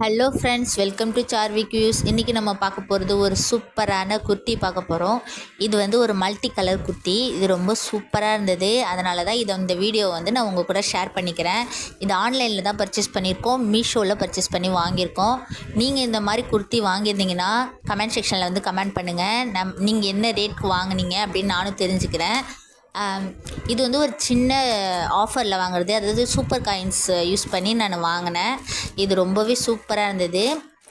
Hello friends, welcome to Sarvik views. இன்றைக்கி நம்ம பார்க்க போகிறது ஒரு சூப்பரான குர்த்தி பார்க்க போகிறோம். இது வந்து ஒரு மல்டி கலர் குர்த்தி. இது ரொம்ப சூப்பராக இருந்தது. அதனால தான் இந்த வீடியோ வந்து நான் உங்கள் கூட ஷேர் பண்ணிக்கிறேன். இது ஆன்லைனில் தான் பர்ச்சேஸ் பண்ணியிருக்கோம், மீஷோவில் பர்ச்சேஸ் பண்ணி வாங்கியிருக்கோம். நீங்கள் இந்த மாதிரி குர்த்தி வாங்கியிருந்தீங்கன்னா கமெண்ட் செக்ஷனில் வந்து கமெண்ட் பண்ணுங்கள். நீங்கள் என்ன ரேட்க்கு வாங்கினீங்க அப்படின்னு நானும் தெரிஞ்சுக்கிறேன். இது வந்து ஒரு சின்ன ஆஃபரில் வாங்குறது, அதாவது சூப்பர் காயின்ஸ் யூஸ் பண்ணி நான் வாங்கினேன். இது ரொம்பவே சூப்பராக இருந்தது.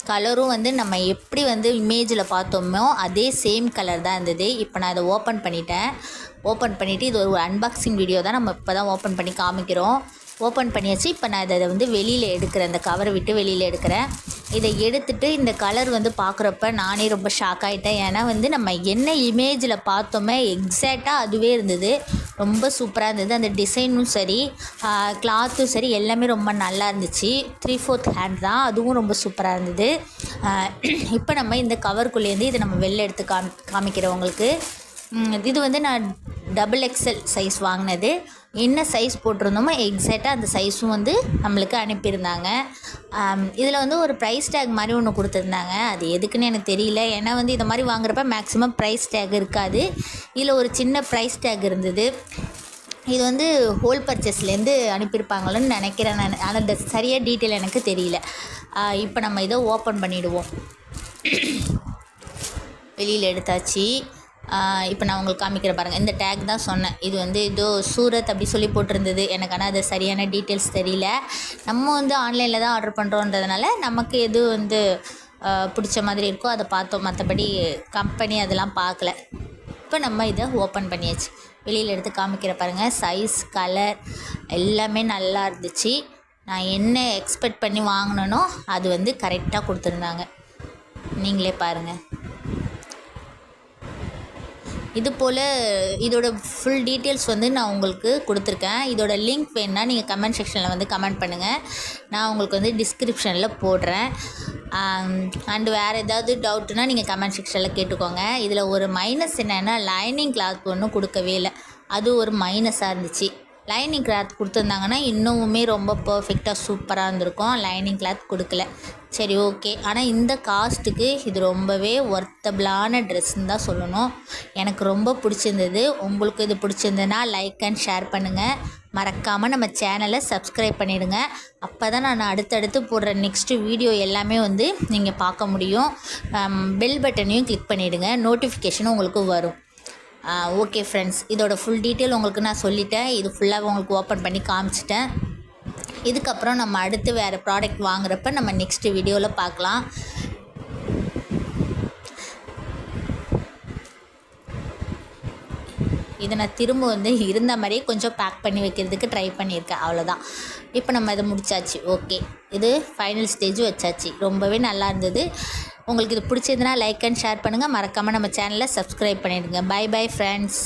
கலரும் வந்து நம்ம எப்படி வந்து இமேஜில் பார்த்தோமோ அதே சேம் கலர் தான் இருந்தது. இப்போ நான் இதை ஓப்பன் பண்ணிவிட்டு இது ஒரு அன்பாக்சிங் வீடியோ தான். நம்ம இப்போ தான் ஓப்பன் பண்ணி காமிக்கிறோம். ஓப்பன் பண்ணியாச்சு. இப்போ நான் இதை வந்து வெளியில் எடுக்கிறேன், இந்த கவரை விட்டு வெளியில் எடுக்கிறேன். இதை எடுத்துகிட்டு இந்த கலர் வந்து பார்க்குறப்ப நானே ரொம்ப ஷாக் ஆகிட்டேன். ஏன்னா வந்து நம்ம என்ன இமேஜில் பார்த்தோமே எக்ஸாக்டாக அதுவே இருந்தது. ரொம்ப சூப்பராக இருந்தது. அந்த டிசைனும் சரி, கிளாத்தும் சரி, எல்லாமே ரொம்ப நல்லா இருந்துச்சு. 3/4 ஹேண்ட் தான், அதுவும் ரொம்ப சூப்பராக இருந்தது. இப்போ நம்ம இந்த கவருக்குள்ளேருந்து இதை நம்ம வெளில எடுத்து காமிக்கிறேன் உங்களுக்கு. இது வந்து நான் XXL சைஸ் வாங்கினது. என்ன சைஸ் போட்டிருந்தோமோ எக்ஸாக்டாக அந்த சைஸும் வந்து நம்மளுக்கு அனுப்பியிருந்தாங்க. இதில் வந்து ஒரு ப்ரைஸ் டேக் மாதிரி ஒன்று கொடுத்துருந்தாங்க. அது எதுக்குன்னு எனக்கு தெரியல. ஏன்னா வந்து இந்த மாதிரி வாங்குறப்ப மேக்ஸிமம் ப்ரைஸ் டேக் இருக்காது. இதில் ஒரு சின்ன ப்ரைஸ் டேக் இருந்தது. இது வந்து ஹோல் பர்ச்சேஸ்லேருந்து அனுப்பியிருப்பாங்களோன்னு நினைக்கிறேன் நான். ஆனால் சரியாக டீட்டெயில் எனக்கு தெரியல. இப்போ நம்ம இதை ஓப்பன் பண்ணிவிடுவோம். வெளியில் எடுத்தாச்சு. இப்போ நான் உங்களுக்கு காமிக்கிற பாருங்கள். இந்த டேக் தான் சொன்னேன். இது வந்து ஏதோ சூரத் அப்படி சொல்லி போட்டிருந்தது எனக்கு. ஆனால் அது சரியான டீட்டெயில்ஸ் தெரியல. நம்ம வந்து ஆன்லைனில் தான் ஆர்டர் பண்ணுறோன்றதுனால நமக்கு எது வந்து பிடிச்ச மாதிரி இருக்கோ அதை பார்த்தோம். மற்றபடி கம்பெனி அதெல்லாம் பார்க்கல. இப்போ நம்ம இதை ஓப்பன் பண்ணியாச்சு. வெளியில் எடுத்து காமிக்கிற பாருங்கள். சைஸ், கலர் எல்லாமே நல்லா இருந்துச்சு. நான் என்ன எக்ஸ்பெக்ட் பண்ணி வாங்கினேனோ அது வந்து கரெக்டாக கொடுத்துருந்தாங்க. நீங்களே பாருங்கள். இது போல் இதோட ஃபுல் டீட்டெயில்ஸ் வந்து நான் உங்களுக்கு கொடுத்துருக்கேன். இதோட லிங்க் வேணுன்னா நீங்கள் கமெண்ட் செக்ஷனில் வந்து கமெண்ட் பண்ணுங்கள். நான் உங்களுக்கு வந்து டிஸ்கிரிப்ஷனில் போடுறேன். அண்டு வேறு ஏதாவது டவுட்னா நீங்கள் கமெண்ட் செக்ஷனில் கேட்டுக்கோங்க. இதில் ஒரு மைனஸ் என்னென்னா லைனிங் கிளாத் ஒன்றும் கொடுக்கவே இல்லை. அது ஒரு மைனஸாக இருந்துச்சு. லைனிங் கிளாத் கொடுத்துருந்தாங்கன்னா இன்னுமே ரொம்ப பர்ஃபெக்டாக சூப்பராக இருந்திருக்கும். லைனிங் கிளாத் கொடுக்கல. சரி, ஓகே. ஆனால் இந்த காஸ்ட்டுக்கு இது ரொம்பவே ஒர்த்தபிளான ட்ரெஸ்ன்னு தான் சொல்லணும். எனக்கு ரொம்ப பிடிச்சிருந்தது. உங்களுக்கு இது பிடிச்சிருந்ததுன்னா லைக் அண்ட் ஷேர் பண்ணுங்கள். மறக்காமல் நம்ம சேனலை சப்ஸ்கிரைப் பண்ணிவிடுங்க. அப்போ தான் நான் அடுத்தடுத்து போடுற நெக்ஸ்ட்டு வீடியோ எல்லாமே வந்து நீங்கள் பார்க்க முடியும். பெல் பட்டனையும் கிளிக் பண்ணிவிடுங்க, நோட்டிஃபிகேஷனும் உங்களுக்கு வரும். ஓகே ஃப்ரெண்ட்ஸ், இதோட ஃபுல் டீட்டெயில் உங்களுக்கு நான் சொல்லிட்டேன். இது ஃபுல்லாக உங்களுக்கு ஓப்பன் பண்ணி காமிச்சிட்டேன். இதுக்கப்புறம் நம்ம அடுத்து வேறு ப்ராடக்ட் வாங்குறப்ப நம்ம நெக்ஸ்ட்டு வீடியோவில் பார்க்கலாம். இதை நான் திரும்ப வந்து இருந்த மாதிரியே கொஞ்சம் பேக் பண்ணி வைக்கிறதுக்கு ட்ரை பண்ணியிருக்கேன். அவ்வளோதான். இப்போ நம்ம இதை முடிச்சாச்சு. ஓகே, இது ஃபைனல் ஸ்டேஜ் வச்சாச்சு. ரொம்பவே நல்லா இருந்தது. உங்களுக்கு இது பிடிச்சிருந்துன்னா லைக் அண்ட் ஷேர் பண்ணுங்கள். மறக்காமல் நம்ம சேனலை சப்ஸ்கிரைப் பண்ணிவிடுங்க. Bye bye friends.